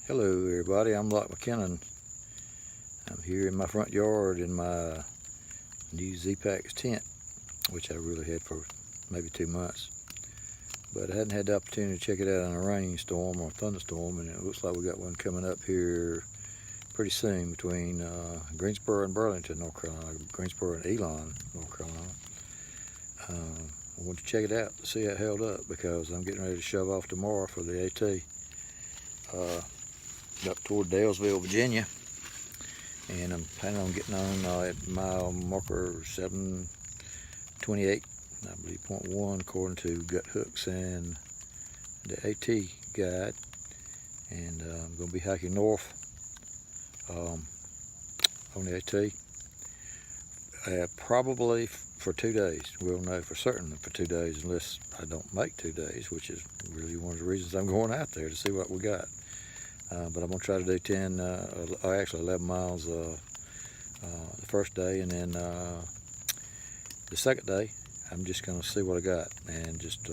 Hello everybody, I'm Lock McKinnon. I'm here in my front yard in my new Z-Pax tent, which I really had for maybe 2 months. But I hadn't had the opportunity to check it out in a rainstorm or thunderstorm, and it looks like we got one coming up here pretty soon between Greensboro and Burlington, North Carolina, Greensboro and Elon, North Carolina. I wanted to check it out to see how it held up because I'm getting ready to shove off tomorrow for the AT. Up toward Dalesville, Virginia, and I'm planning on getting on at mile marker 728, I believe, .1, according to Gut Hooks and the AT guide. And I'm going to be hiking north on the AT, probably for 2 days. We'll know for certain for 2 days, unless I don't make 2 days, which is really one of the reasons I'm going out there, to see what we got. But I'm going to try to do 11 miles the first day, and then the second day I'm just going to see what I got and just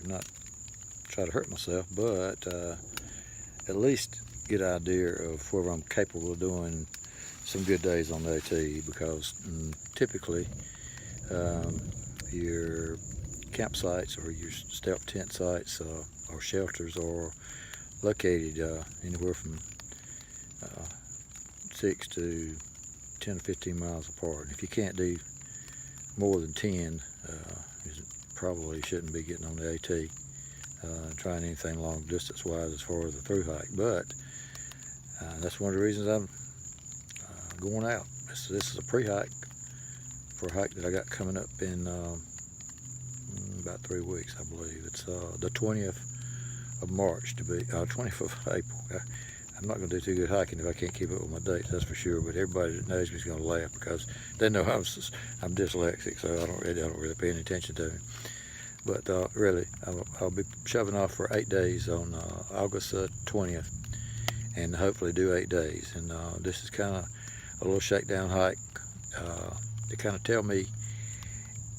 not try to hurt myself, but at least get an idea of whether I'm capable of doing some good days on the AT, because typically your campsites or your stealth tent sites or shelters are located anywhere from 6 to 10 or 15 miles apart. And if you can't do more than 10, you probably shouldn't be getting on the AT, trying anything long distance wise as far as the through hike. But that's one of the reasons I'm going out. This is a pre-hike for a hike that I got coming up in about 3 weeks, I believe. It's the 20th of March to be 20th of April. I'm not going to do too good hiking if I can't keep up with my dates, that's for sure. But everybody that knows me is going to laugh because they know I'm dyslexic, so I don't really pay any attention to it. But really, I'll be shoving off for 8 days on August 20th, and hopefully do 8 days. And this is kind of a little shakedown hike to kind of tell me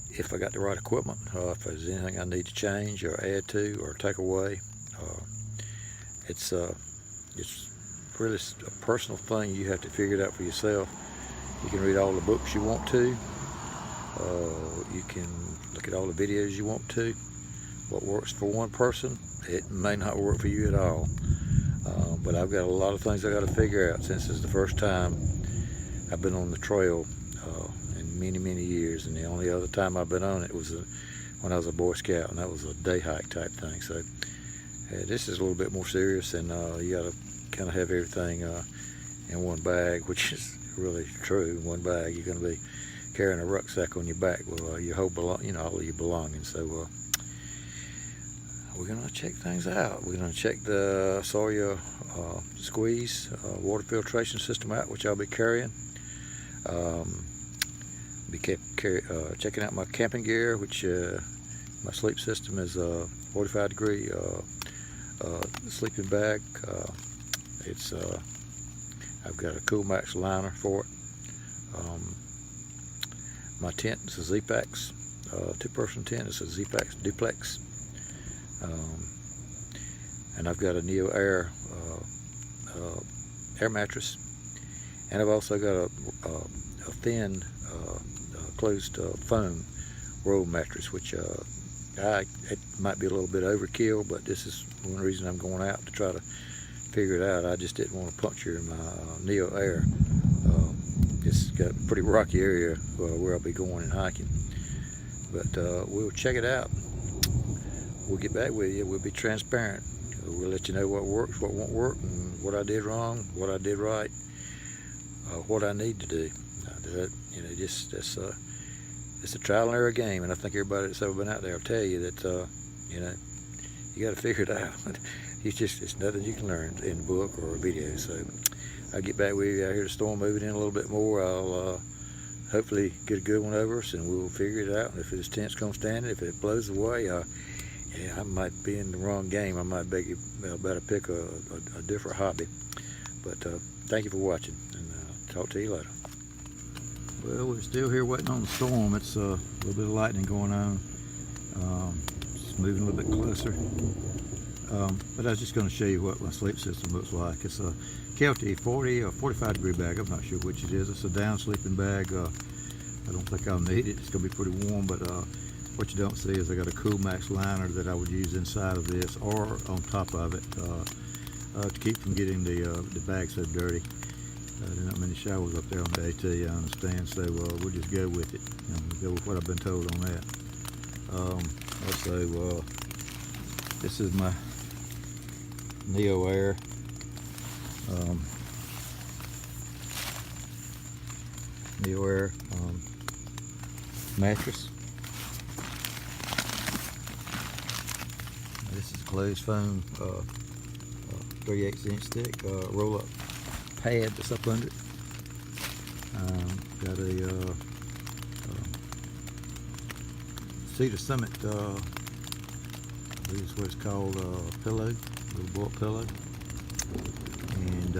if I got the right equipment, if there's anything I need to change or add to or take away. It's really a personal thing. You have to figure it out for yourself. You can read all the books you want to. You can look at all the videos you want to. What works for one person, it may not work for you at all. But I've got a lot of things I got to figure out, since it's the first time I've been on the trail in many years, and the only other time I've been on it was when I was a Boy Scout, and that was a day hike type thing. So this is a little bit more serious, and you got to kind of have everything in one bag, which is really true. In one bag, you're going to be carrying a rucksack on your back with your whole all of your belongings. So we're going to check things out. We're going to check the Sawyer squeeze water filtration system out, which I'll be carrying. Checking out my camping gear, which my sleep system is a 45 degree sleeping bag. I've got a Cool Max liner for it. My tent is a Z-Pax 2-person tent. It's a Z-Pax duplex, and I've got a Neo Air air mattress, and I've also got a thin closed foam roll mattress, which it might be a little bit overkill, but this is one reason I'm going out, to try to figure it out. I just didn't want to puncture my Neo Air. It's got a pretty rocky area where I'll be going and hiking, but we'll check it out. We'll get back with you. We'll be transparent. We'll let you know what works, what won't work, and what I did wrong, what I did right, what I need to do. It's a trial and error game, and I think everybody that's ever been out there will tell you that you got to figure it out. It's nothing you can learn in a book or a video. So I'll get back with you. I hear the storm moving in a little bit more. I'll hopefully get a good one over us, and we'll figure it out. And if this tent's gonna stand it, if it blows away, I might be in the wrong game. I might better pick a different hobby. But thank you for watching, and talk to you later. Well, we're still here waiting on the storm. It's a little bit of lightning going on. It's moving a little bit closer. But I was just going to show you what my sleep system looks like. It's a KLT 40 or 45 degree bag. I'm not sure which it is. It's a down sleeping bag. I don't think I'll need it. It's going to be pretty warm, but what you don't see is I got a Cool Max liner that I would use inside of this or on top of it to keep from getting the bag so dirty. There are not many showers up there on the AT, I understand, so we'll just go with it and go with what I've been told on that. Also, this is my Neo Air mattress. This is a closed foam 3/8 inch thick roll-up pad that's up under it. Got a Cedar Summit, this is what it's called, pillow, little bulk pillow. And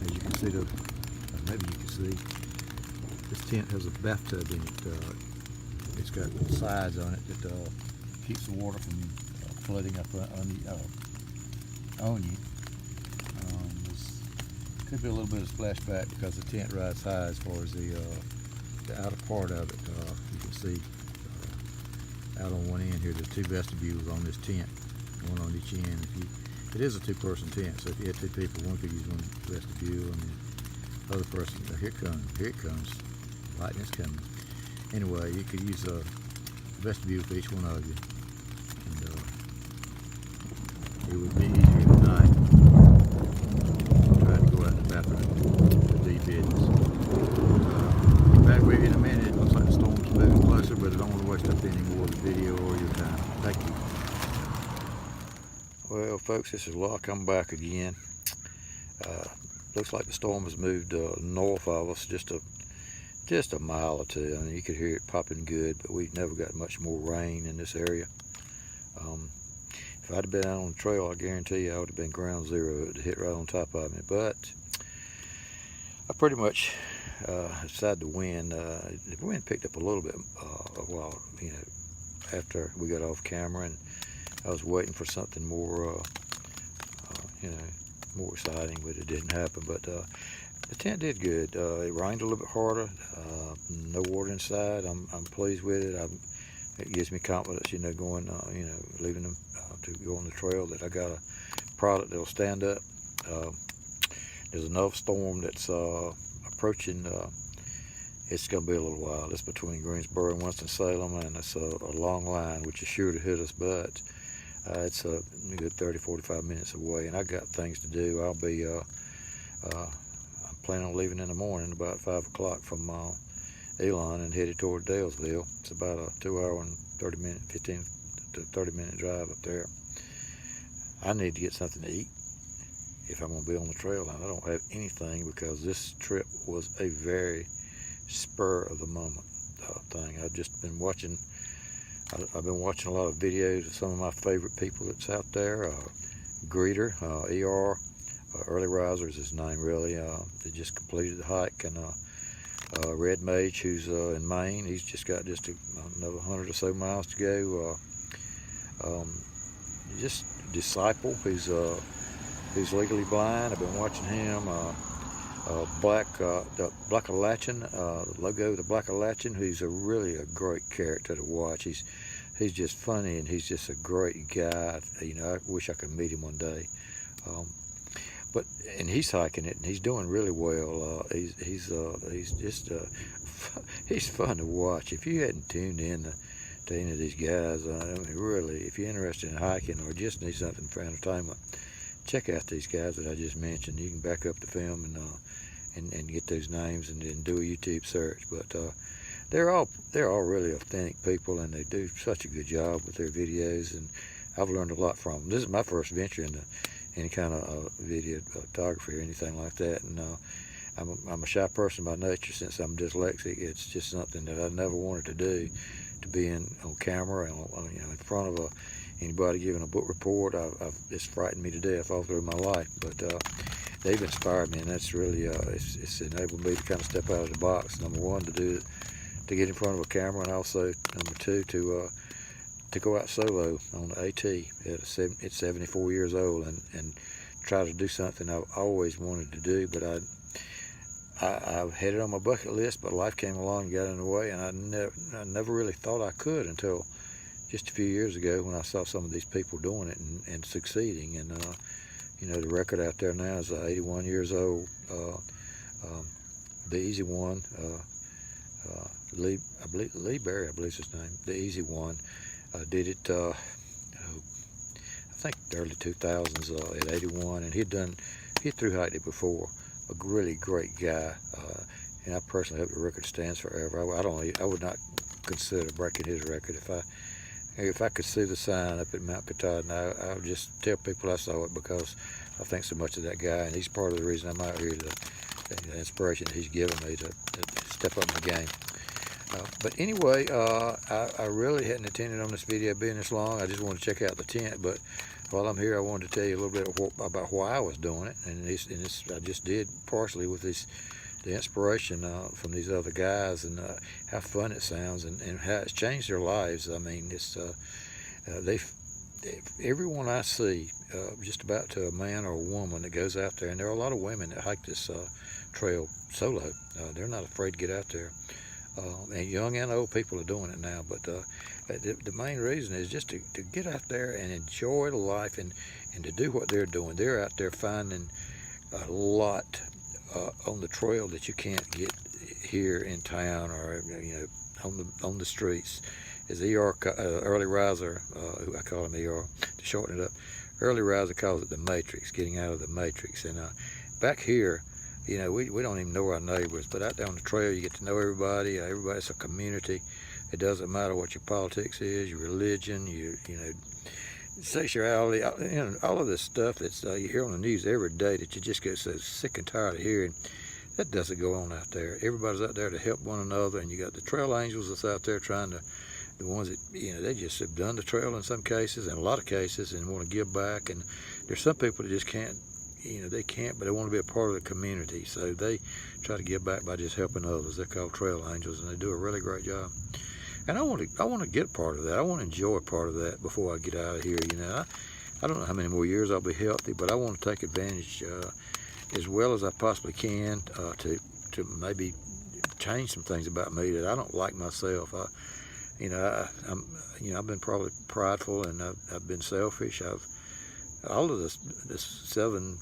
as you can see, maybe you can see, this tent has a bathtub in it. It's got sides on it that keeps the water from flooding up on you. Could be a little bit of splashback because the tent rides high as far as the outer part of it. You can see out on one end here, the two vestibules on this tent, one on each end. It is a two-person tent, so if you had two people, one could use one vestibule, and the other person, here it comes, lightning's coming. Anyway, you could use a vestibule for each one of you, and it would be easier at night. Try to go out in the bathroom to deep business. Get back with you in a minute. It looks like the storm's moving closer, but I don't want to waste up any more of the video or your time. Thank you. Well, folks, this is Locke. I'm back again. Looks like the storm has moved north of us just a mile or two. I mean, you could hear it popping good, but we've never got much more rain in this area. If I'd have been out on the trail, I guarantee you I would have been ground zero to hit right on top of me. But I pretty much decided the wind picked up a little bit a while, after we got off camera, and I was waiting for something more, more exciting, but it didn't happen. But the tent did good. It rained a little bit harder. No water inside. I'm pleased with it. It gives me confidence, going, leaving them to go on the trail, that I got a product that'll stand up. There's another storm that's approaching. It's going to be a little while. It's between Greensboro and Winston-Salem, and it's a long line, which is sure to hit us, but it's a good 30-45 minutes away, and I got things to do. I'll be I'm planning on leaving in the morning about 5 o'clock from Elon and headed toward Dalesville. It's about a 2-hour and 15 to 30-minute drive up there. I need to get something to eat if I'm going to be on the trail, and I don't have anything, because this trip was a very spur of the moment thing. I've just been watching. I've been watching a lot of videos of some of my favorite people that's out there. Greeter, ER, Early Riser is his name, really. They just completed the hike, and Red Mage, who's in Maine, he's just got another 100 or so miles to go. Just Disciple, who's legally blind. I've been watching him. The Black Alatchin, the logo of the Black Alatchin, who's really a great character to watch. He's just funny, and he's just a great guy. I wish I could meet him one day. And he's hiking it, and he's doing really well. He's fun to watch. If you hadn't tuned in to any of these guys, really, if you're interested in hiking or just need something for entertainment, check out these guys that I just mentioned. You can back up the film and get those names and then do a YouTube search. But they're all really authentic people, and they do such a good job with their videos, and I've learned a lot from them. This is my first venture into any kind of video photography or anything like that, and I'm a shy person by nature. Since I'm dyslexic, it's just something that I never wanted to do, to be on camera and in front of anybody giving a book report. It's frightened me to death all through my life, but they've inspired me, and that's really it's enabled me to kind of step out of the box. Number one, to get in front of a camera, and also number two, to to go out solo on the AT at 74 years old and try to do something I've always wanted to do, but I've had it on my bucket list, but life came along and got in the way, and I never really thought I could until just a few years ago when I saw some of these people doing it and succeeding. And you know, the record out there now is 81 years old. The easy one, Lee Berry, I believe is his name. The easy one did it. I think the early 2000s at 81, and he through hiked it before. A really great guy, and I personally hope the record stands forever. I would not consider breaking his record if I could see the sign up at Mount Katahdin. I would just tell people I saw it, because I think so much of that guy, and he's part of the reason I'm out here. The inspiration that he's given me to step up my game. But anyway, I really hadn't intended on this video being this long. I just wanted to check out the tent, but while I'm here, I wanted to tell you a little bit about why I was doing it, and I just did partially with the inspiration from these other guys, and how fun it sounds, and how it's changed their lives. I mean, it's everyone I see, just about to a man or a woman that goes out there, and there are a lot of women that hike this trail solo. They're not afraid to get out there. And young and old people are doing it now, but the main reason is just to get out there and enjoy the life, and to do what they're doing. They're out there finding a lot on the trail that you can't get here in town, or on the streets. As early riser, I call him ER to shorten it up. Early riser calls it the matrix, getting out of the matrix. And back here, we don't even know our neighbors, but out there on the trail, you get to know everybody. Everybody's a community. It doesn't matter what your politics is, your religion, your sexuality, all of this stuff that's you hear on the news every day that you just get so sick and tired of hearing. That doesn't go on out there. Everybody's out there to help one another, and you got the trail angels that's out there trying to, the ones that, they just have done the trail in some cases, and a lot of cases, and want to give back. And there's some people that just can't, they can't, but they want to be a part of the community. So they try to give back by just helping others. They're called trail angels, and they do a really great job. And I want to get part of that. I want to enjoy part of that before I get out of here. I don't know how many more years I'll be healthy, but I want to take advantage as well as I possibly can to maybe change some things about me that I don't like myself. I've been probably prideful, and I've been selfish. All of this 7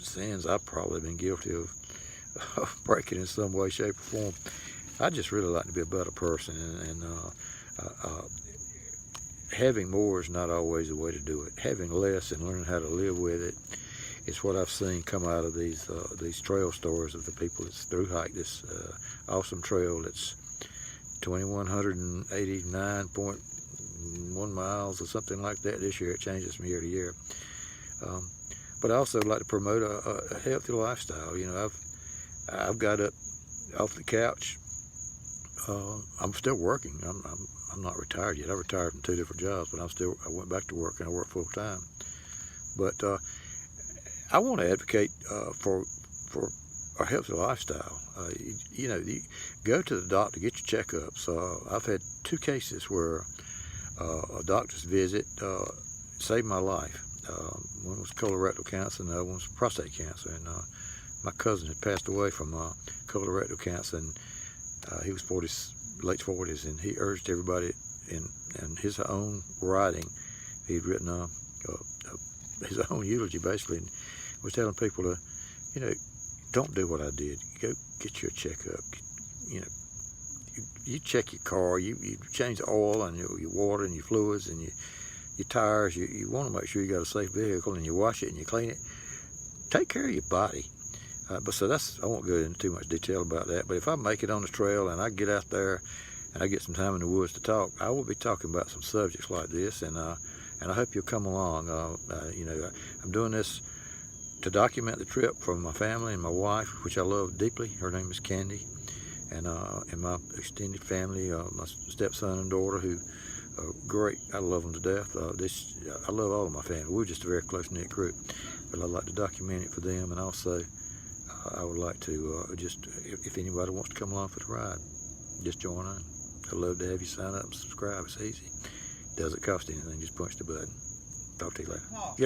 sins I've probably been guilty of breaking in some way, shape, or form. I just really like to be a better person, and having more is not always the way to do it. Having less and learning how to live with it is what I've seen come out of these trail stories of the people that's through hike this awesome trail that's 2,189.1 miles or something like that this year. It changes from year to year. But I also like to promote a healthy lifestyle. I've got up off the couch. I'm still working. I'm not retired yet. I retired from 2 different jobs, but I went back to work, and I work full time. But I want to advocate for a healthy lifestyle. You go to the doctor, get your checkups. I've had 2 cases where a doctor's visit saved my life. One was colorectal cancer, and the other one was prostate cancer. And my cousin had passed away from colorectal cancer, and he was late 40s, and he urged everybody in his own writing. He'd written his own eulogy, basically, and was telling people to, don't do what I did. Go get your checkup. You check your car. You change the oil and your water and your fluids and your tires. You want to make sure you got a safe vehicle, and you wash it and you clean it. Take care of your body. I won't go into too much detail about that, but if I make it on the trail and I get out there and I get some time in the woods to talk, I will be talking about some subjects like this, and I hope you'll come along. I'm doing this to document the trip for my family and my wife, which I love deeply. Her name is Candy, and my extended family, my stepson and daughter, who are great. I love them to death. I love all of my family. We're just a very close-knit group, but I'd like to document it for them, and also I would like to if anybody wants to come along for the ride, just join in. I'd love to have you sign up and subscribe. It's easy. Doesn't cost anything, just punch the button. Talk to you later. Huh. Yes.